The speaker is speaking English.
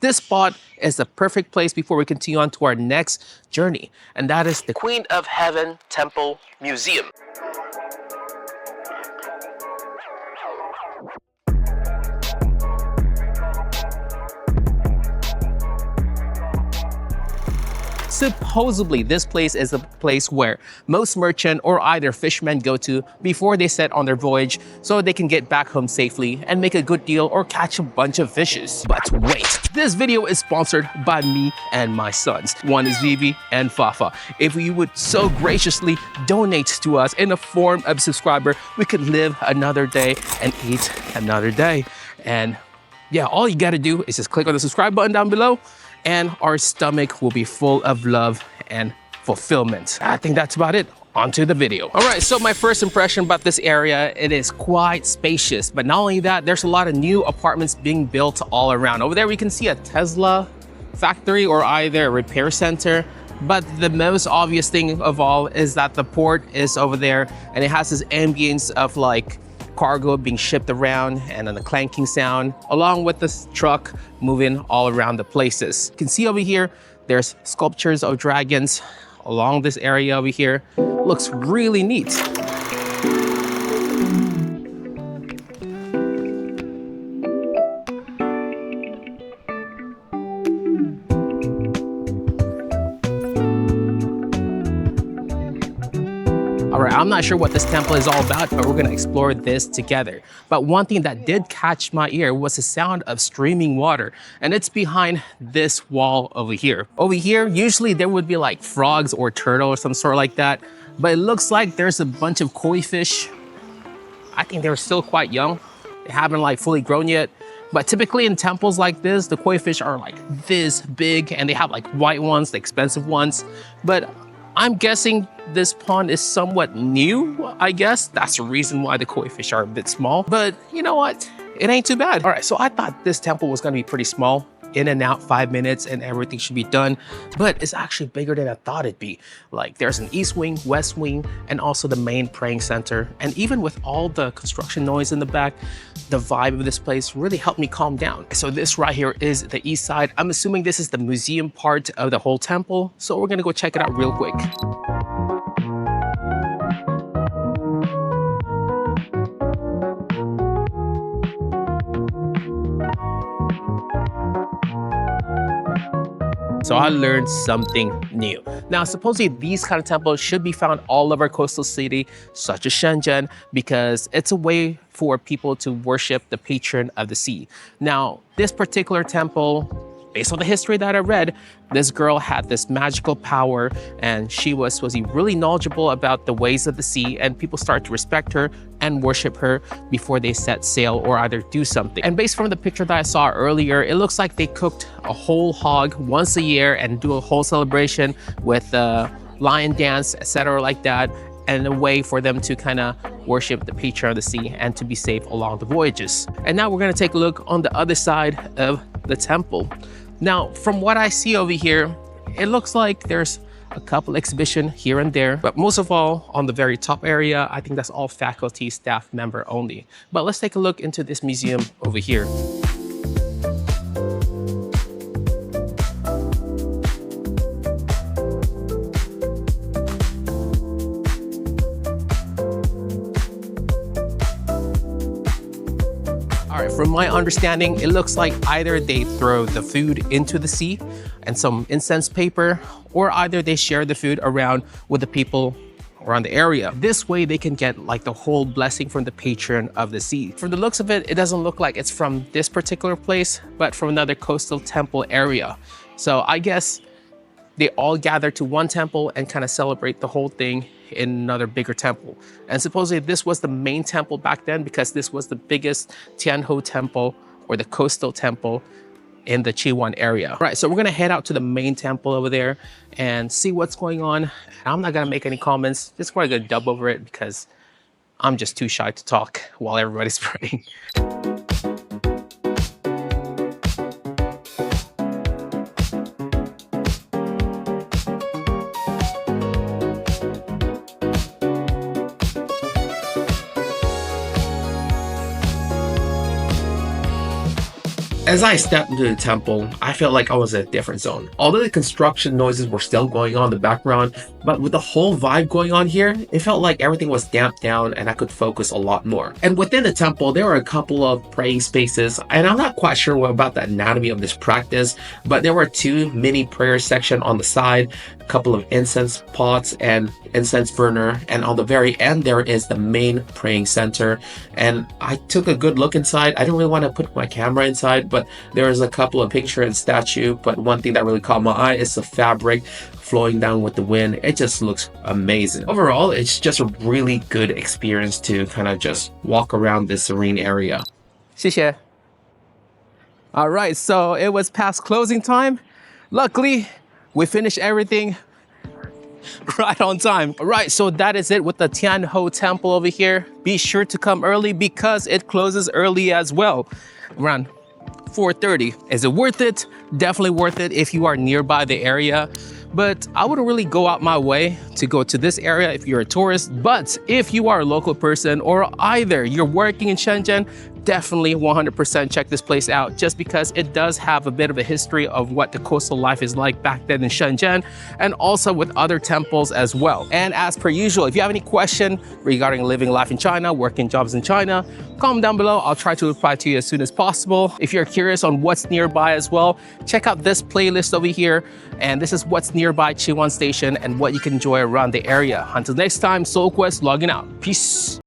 this spot is the perfect place before we continue on to our next journey, and that is the Queen of Heaven Temple Museum. Supposedly, this place is a place where most merchant or either fishermen go to before they set on their voyage so they can get back home safely and make a good deal or catch a bunch of fishes. But wait, this video is sponsored by me and my sons. One is Vivi and Fafa. If you would so graciously donate to us in the form of a subscriber, we could live another day and eat another day. And yeah, all you gotta do is just click on the subscribe button down below, and our stomach will be full of love and fulfillment. I think that's about it. On to the video. All right, so my first impression about this area, it is quite spacious, but not only that, there's a lot of new apartments being built all around. Over there, we can see a Tesla factory or either a repair center. But the most obvious thing of all is that the port is over there, and it has this ambience of like cargo being shipped around and then the clanking sound along with this truck moving all around the places. You can see over here there's sculptures of dragons along this area over here. Looks really neat. All right, I'm not sure what this temple is all about, but we're gonna explore this together. But one thing that did catch my ear was the sound of streaming water, and it's behind this wall over here. Over here, usually there would be like frogs or turtle or some sort like that, but it looks like there's a bunch of koi fish. I think they're still quite young. They haven't like fully grown yet. But typically in temples like this, the koi fish are like this big, and they have like white ones, the expensive ones. But I'm guessing this pond is somewhat new, I guess. That's the reason why the koi fish are a bit small. But you know what? It ain't too bad. All right, so I thought this temple was gonna be pretty small. In and out 5 minutes and everything should be done. But it's actually bigger than I thought it'd be. Like there's an east wing, west wing, and also the main praying center. And even with all the construction noise in the back, the vibe of this place really helped me calm down. So this right here is the east side. I'm assuming this is the museum part of the whole temple. So we're gonna go check it out real quick. So I learned something new. Now, supposedly these kind of temples should be found all over coastal city, such as Shenzhen, because it's a way for people to worship the patron of the sea. Now, this particular temple, based on the history that I read, this girl had this magical power and she was supposed to be really knowledgeable about the ways of the sea, and people started to respect her and worship her before they set sail or either do something. And based from the picture that I saw earlier, it looks like they cooked a whole hog once a year and do a whole celebration with a lion dance, etc. like that, and a way for them to kind of worship the patron of the sea and to be safe along the voyages. And now we're gonna take a look on the other side of the temple. Now, from what I see over here, it looks like there's a couple exhibition here and there, but most of all on the very top area, I think that's all faculty, staff member only. But let's take a look into this museum over here. From my understanding, it looks like either they throw the food into the sea and some incense paper, or either they share the food around with the people around the area. This way they can get like the whole blessing from the patron of the sea. From the looks of it, it doesn't look like it's from this particular place, but from another coastal temple area. So I guess they all gather to one temple and kind of celebrate the whole thing in another bigger temple. And supposedly this was the main temple back then because this was the biggest Tianho temple or the coastal temple in the Chiwan area. All right, so we're gonna head out to the main temple over there and see what's going on. I'm not gonna make any comments, just gonna dub over it because I'm just too shy to talk while everybody's praying. As I stepped into the temple, I felt like I was in a different zone. Although the construction noises were still going on in the background, but with the whole vibe going on here, it felt like everything was damped down and I could focus a lot more. And within the temple, there were a couple of praying spaces, and I'm not quite sure about the anatomy of this practice, but there were two mini prayer sections on the side, a couple of incense pots and incense burner, and on the very end there is the main praying center. And I took a good look inside. I didn't really want to put my camera inside, but there is a couple of picture and statue. But one thing that really caught my eye is the fabric flowing down with the wind. It just looks amazing. Overall, it's just a really good experience to kind of just walk around this serene area. 谢谢. All right, so it was past closing time. Luckily, we finished everything right on time. All right, so that is it with the Tianho Temple over here. Be sure to come early because it closes early as well, around 4:30. Is it worth it? Definitely worth it if you are nearby the area. But I wouldn't really go out my way to go to this area if you're a tourist. But if you are a local person or either you're working in Shenzhen, definitely 100% check this place out, just because it does have a bit of a history of what the coastal life is like back then in Shenzhen, and also with other temples as well. And as per usual, if you have any question regarding living life in China, working jobs in China, comment down below. I'll try to reply to you as soon as possible. If you're curious on what's nearby as well, check out this playlist over here. And this is what's nearby Chiwan Station and what you can enjoy around the area. Until next time, SoulQuest logging out. Peace.